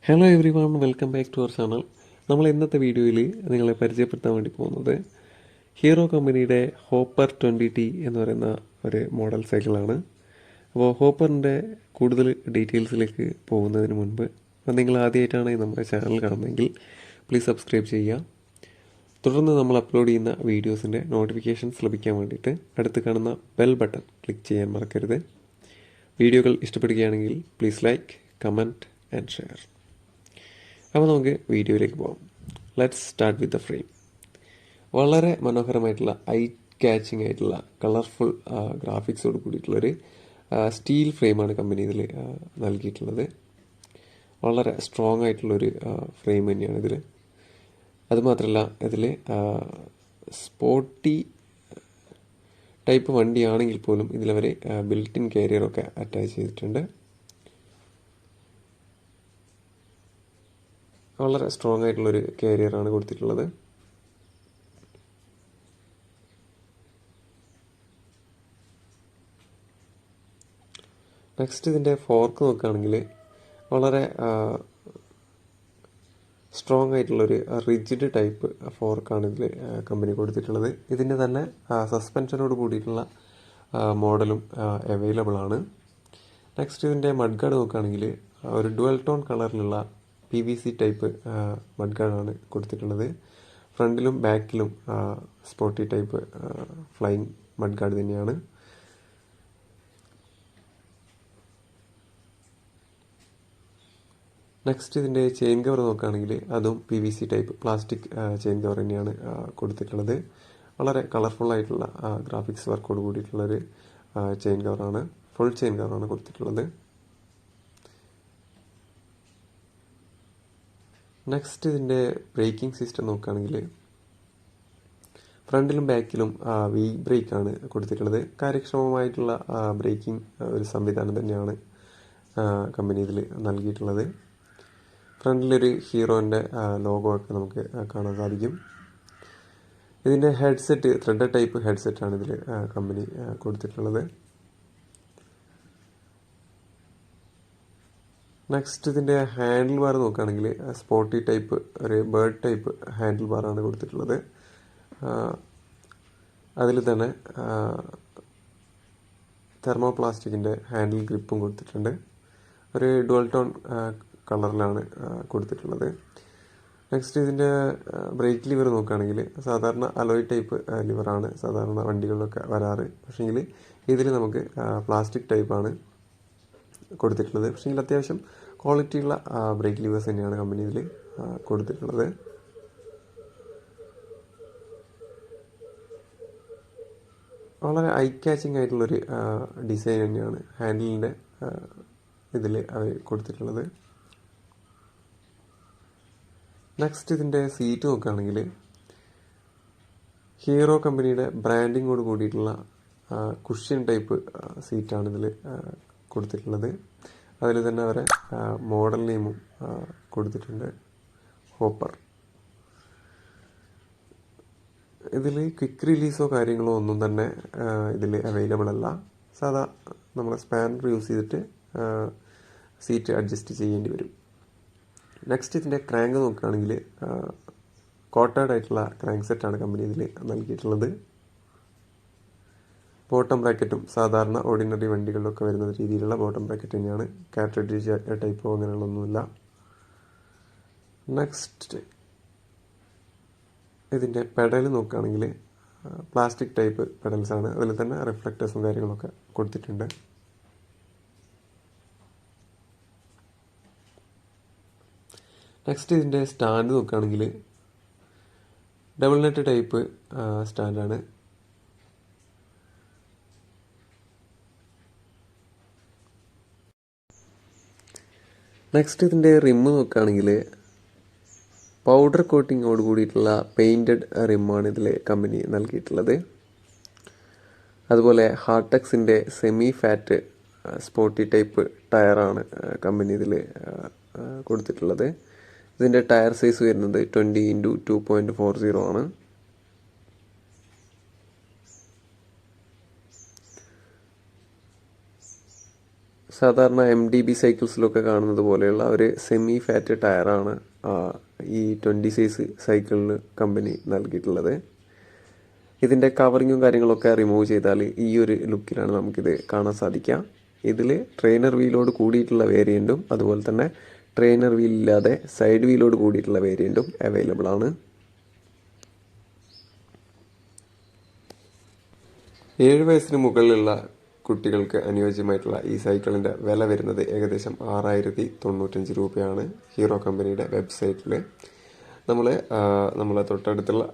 Hello everyone, welcome back to our channel. നമ്മൾ ഇന്നത്തെ വീഡിയോയിൽ നിങ്ങളെ പരിചയപ്പെടുത്താൻ വേണ്ടി പോകുന്നത് ഹീറോ കമ്പനിയുടെ ഹോപ്പർ 20T എന്ന് പറയുന്ന ഒരു മോഡൽ സൈക്കിളാണ്. അപ്പോൾ ഹോപ്പറിൻ്റെ കൂടുതൽ ഡീറ്റെയിൽസിലേക്ക് പോകുന്നതിന് മുൻപ് നിങ്ങൾ ആദ്യമായിട്ടാണ് നമ്മുടെ ചാനൽ കാണുന്നതെങ്കിൽ പ്ലീസ് സബ്സ്ക്രൈബ് ചെയ്യുക. തുടർന്ന് നമ്മൾ അപ്ലോഡ് ചെയ്യുന്ന വീഡിയോസിൻ്റെ നോട്ടിഫിക്കേഷൻസ് ലഭിക്കാൻ വേണ്ടിയിട്ട് അടുത്ത് കാണുന്ന ബെൽ ബട്ടൺ ക്ലിക്ക് ചെയ്യാൻ മറക്കരുത്. വീഡിയോകൾ ഇഷ്ടപ്പെടുകയാണെങ്കിൽ please like, comment and share. അപ്പോൾ നമുക്ക് വീഡിയോയിലേക്ക് പോകാം. Let's start with the frame. വളരെ മനോഹരമായിട്ടുള്ള ഐ ക്യാച്ചിങ് ആയിട്ടുള്ള കളർഫുൾ ഗ്രാഫിക്സോട് കൂടിയിട്ടുള്ളൊരു സ്റ്റീൽ ഫ്രെയിമാണ് കമ്പനി ഇതിൽ നൽകിയിട്ടുള്ളത്. വളരെ സ്ട്രോങ് ആയിട്ടുള്ളൊരു ഫ്രെയിം തന്നെയാണ് ഇതിൽ. അതുമാത്രമല്ല ഇതിൽ സ്പോർട്ടി ടൈപ്പ് വണ്ടിയാണെങ്കിൽ പോലും ഇതിലവർ ബിൽറ്റ് ഇൻ കാരിയറൊക്കെ അറ്റാച്ച് ചെയ്തിട്ടുണ്ട്. വളരെ സ്ട്രോങ് ആയിട്ടുള്ളൊരു കാരിയറാണ് കൊടുത്തിട്ടുള്ളത്. നെക്സ്റ്റ് ഇതിൻ്റെ ഫോർക്ക് നോക്കുകയാണെങ്കിൽ വളരെ സ്ട്രോങ് ആയിട്ടുള്ളൊരു റിജിഡ് ടൈപ്പ് ഫോർക്കാണ് ഇതിൽ കമ്പനി കൊടുത്തിട്ടുള്ളത്. ഇതിൻ്റെ തന്നെ സസ്പെൻഷനോട് കൂടിയിട്ടുള്ള മോഡലും അവൈലബിൾ ആണ്. നെക്സ്റ്റ് ഇതിൻ്റെ മഡ് ഗാർഡ് നോക്കുകയാണെങ്കിൽ ഒരു ഡുവൽ ടോൺ കളറിലുള്ള PVC ടൈപ്പ് മഡ് ഗാർഡാണ് കൊടുത്തിട്ടുള്ളത്. ഫ്രണ്ടിലും ബാക്കിലും sporty type flying mud guard തന്നെയാണ്. നെക്സ്റ്റ് ഇതിൻ്റെ ചെയിൻ കവർ നോക്കുകയാണെങ്കിൽ അതും PVC type plastic chain cover തന്നെയാണ് കൊടുത്തിട്ടുള്ളത്. വളരെ കളർഫുൾ ആയിട്ടുള്ള ഗ്രാഫിക്സ് വർക്കോട് കൂടിയിട്ടുള്ളൊരു ചെയിൻ കവറാണ്, ഫുൾ ചെയിൻ കവറാണ് കൊടുത്തിട്ടുള്ളത്. നെക്സ്റ്റ് ഇതിൻ്റെ ബ്രേക്കിംഗ് സിസ്റ്റം നോക്കുകയാണെങ്കിൽ ഫ്രണ്ടിലും ബാക്കിലും വി ബ്രേക്കാണ് കൊടുത്തിട്ടുള്ളത്. കാര്യക്ഷമമായിട്ടുള്ള ബ്രേക്കിംഗ് ഒരു സംവിധാനം തന്നെയാണ് കമ്പനി ഇതിൽ നൽകിയിട്ടുള്ളത്. ഫ്രണ്ടിലൊരു ഹീറോൻ്റെ ലോഗോ ഒക്കെ നമുക്ക് കാണാൻ സാധിക്കും. ഇതിൻ്റെ ഹെഡ്സെറ്റ് ത്രെഡ് ടൈപ്പ് ഹെഡ്സെറ്റാണ് ഇതിൽ കമ്പനി കൊടുത്തിട്ടുള്ളത്. നെക്സ്റ്റ് ഇതിൻ്റെ ഹാൻഡിൽ ബാർ നോക്കുകയാണെങ്കിൽ സ്പോർട്ടി ടൈപ്പ് ഒരു ബേർഡ് ടൈപ്പ് ഹാൻഡിൽ ബാറാണ് കൊടുത്തിട്ടുള്ളത്. അതിൽ തന്നെ തെർമോപ്ലാസ്റ്റിക്കിൻ്റെ ഹാൻഡിൽ ഗ്രിപ്പും കൊടുത്തിട്ടുണ്ട്. ഒരു ഡുവൽ ടോൺ കളറിലാണ് കൊടുത്തിട്ടുള്ളത്. നെക്സ്റ്റ് ഇതിൻ്റെ ബ്രേക്ക് ലിവർ നോക്കുകയാണെങ്കിൽ സാധാരണ അലോയ് ടൈപ്പ് ലിവറാണ് സാധാരണ വണ്ടികളിലൊക്കെ വരാറ്. പക്ഷേങ്കിൽ ഇതിൽ നമുക്ക് പ്ലാസ്റ്റിക് ടൈപ്പാണ് കൊടുത്തിട്ടുള്ളത്. പക്ഷേങ്കിൽ അത്യാവശ്യം ക്വാളിറ്റിയുള്ള ബ്രേക്ക് ലിവേഴ്സ് തന്നെയാണ് കമ്പനി ഇതിൽ കൊടുത്തിട്ടുള്ളത്. വളരെ ഐ ക്യാച്ചിങ് ആയിട്ടുള്ളൊരു ഡിസൈൻ തന്നെയാണ് ഹാൻഡിലിൻ്റെ ഇതിൽ അവർ കൊടുത്തിട്ടുള്ളത്. നെക്സ്റ്റ് ഇതിൻ്റെ സീറ്റ് നോക്കുകയാണെങ്കിൽ ഹീറോ കമ്പനിയുടെ ബ്രാൻഡിങ്ങോട് കൂടിയിട്ടുള്ള കുഷ്യൻ ടൈപ്പ് സീറ്റാണ് ഇതിൽ കൊടുത്തിട്ടുള്ളത്. അതിൽ തന്നെ അവരെ മോഡൽ നെയിമും കൊടുത്തിട്ടുണ്ട്, ഹോപ്പർ. ഇതിൽ ക്വിക്ക് റിലീസോ കാര്യങ്ങളോ ഒന്നും തന്നെ ഇതിൽ അവൈലബിൾ അല്ല. സാധാ നമ്മൾ സ്പാനർ യൂസ് ചെയ്തിട്ട് സീറ്റ് അഡ്ജസ്റ്റ് ചെയ്യേണ്ടി വരും. നെക്സ്റ്റ് ഇതിൻ്റെ ക്രാങ്ക് നോക്കുകയാണെങ്കിൽ കോട്ടേഡ് ആയിട്ടുള്ള ക്രാങ്ക് സെറ്റാണ് കമ്പനി ഇതിൽ നൽകിയിട്ടുള്ളത്. ബോട്ടം ബ്രാക്കറ്റും സാധാരണ ഓർഡിനറി വണ്ടികളിലൊക്കെ വരുന്ന രീതിയിലുള്ള ബോട്ടം ബ്രാക്കറ്റ് തന്നെയാണ്. കാറ്ററിഡ്ജ് ടൈപ്പോ അങ്ങനെയുള്ളൊന്നുമില്ല. നെക്സ്റ്റ് ഇതിൻ്റെ പെഡൽ നോക്കുകയാണെങ്കിൽ പ്ലാസ്റ്റിക് ടൈപ്പ് പെഡൽസാണ്. അതിൽ തന്നെ റിഫ്ലക്റ്റേഴ്സും കാര്യങ്ങളൊക്കെ കൊടുത്തിട്ടുണ്ട്. നെക്സ്റ്റ് ഇതിൻ്റെ സ്റ്റാൻഡ് നോക്കുകയാണെങ്കിൽ ഡബിൾ നെറ്റ് ടൈപ്പ് സ്റ്റാൻഡാണ്. നെക്സ്റ്റ് ഇതിൻ്റെ റിമ്മ് നോക്കുകയാണെങ്കിൽ പൗഡർ കോട്ടിങ്ങോട് കൂടിയിട്ടുള്ള പെയിൻറ്റഡ് റിമ്മാണ് ഇതിൽ കമ്പനി നൽകിയിട്ടുള്ളത്. അതുപോലെ ഹാർട്ടെക്സിൻ്റെ സെമി ഫാറ്റ് സ്പോർട്ടി ടൈപ്പ് ടയറാണ് കമ്പനി ഇതിൽ കൊടുത്തിട്ടുള്ളത്. ഇതിൻ്റെ ടയർ സൈസ് വരുന്നത് 20x2.40 ആണ്. സാധാരണ MDB സൈക്കിൾസിലൊക്കെ കാണുന്നത് പോലെയുള്ള ഒരു സെമി ഫാറ്റ് ടയറാണ് ഈ 20 സൈസ് സൈക്കിളിന് കമ്പനി നൽകിയിട്ടുള്ളത്. ഇതിൻ്റെ കവറിങ്ങും കാര്യങ്ങളൊക്കെ റിമൂവ് ചെയ്താൽ ഈ ഒരു ലുക്കിലാണ് നമുക്കിത് കാണാൻ സാധിക്കുക. ഇതിൽ ട്രെയിനർ വീലോട് കൂടിയിട്ടുള്ള വേരിയൻറ്റും അതുപോലെ തന്നെ ട്രെയിനർ വീൽ ഇല്ലാതെ സൈഡ് വീലോട് കൂടിയിട്ടുള്ള വേരിയൻറ്റും അവൈലബിൾ ആണ്. 7 വയസ്സിന് മുകളിലുള്ള കുട്ടികൾക്ക് അനുയോജ്യമായിട്ടുള്ള ഈ സൈക്കിളിൻ്റെ വില വരുന്നത് ഏകദേശം 6095 രൂപയാണ് ഹീറോ കമ്പനിയുടെ വെബ്സൈറ്റിൽ. നമ്മളെ തൊട്ടടുത്തുള്ള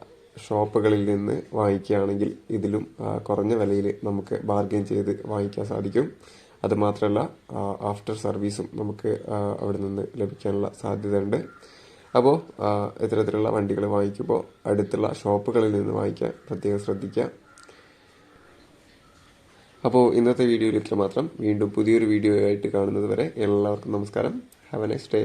ഷോപ്പുകളിൽ നിന്ന് വാങ്ങിക്കുകയാണെങ്കിൽ ഇതിലും കുറഞ്ഞ വിലയിൽ നമുക്ക് ബാർഗെയിൻ ചെയ്ത് വാങ്ങിക്കാൻ സാധിക്കും. അതുമാത്രമല്ല ആഫ്റ്റർ സർവീസും നമുക്ക് അവിടെ നിന്ന് ലഭിക്കാനുള്ള സാധ്യതയുണ്ട്. അപ്പോൾ ഇത്തരത്തിലുള്ള വണ്ടികൾ വാങ്ങിക്കുമ്പോൾ അടുത്തുള്ള ഷോപ്പുകളിൽ നിന്ന് വാങ്ങിക്കാൻ പ്രത്യേകം ശ്രദ്ധിക്കുക. അപ്പോൾ ഇന്നത്തെ വീഡിയോയിൽ ഇത്ര മാത്രം. വീണ്ടും പുതിയൊരു വീഡിയോ ആയിട്ട് കാണുന്നത് വരെ എല്ലാവർക്കും നമസ്കാരം. Have A nice day.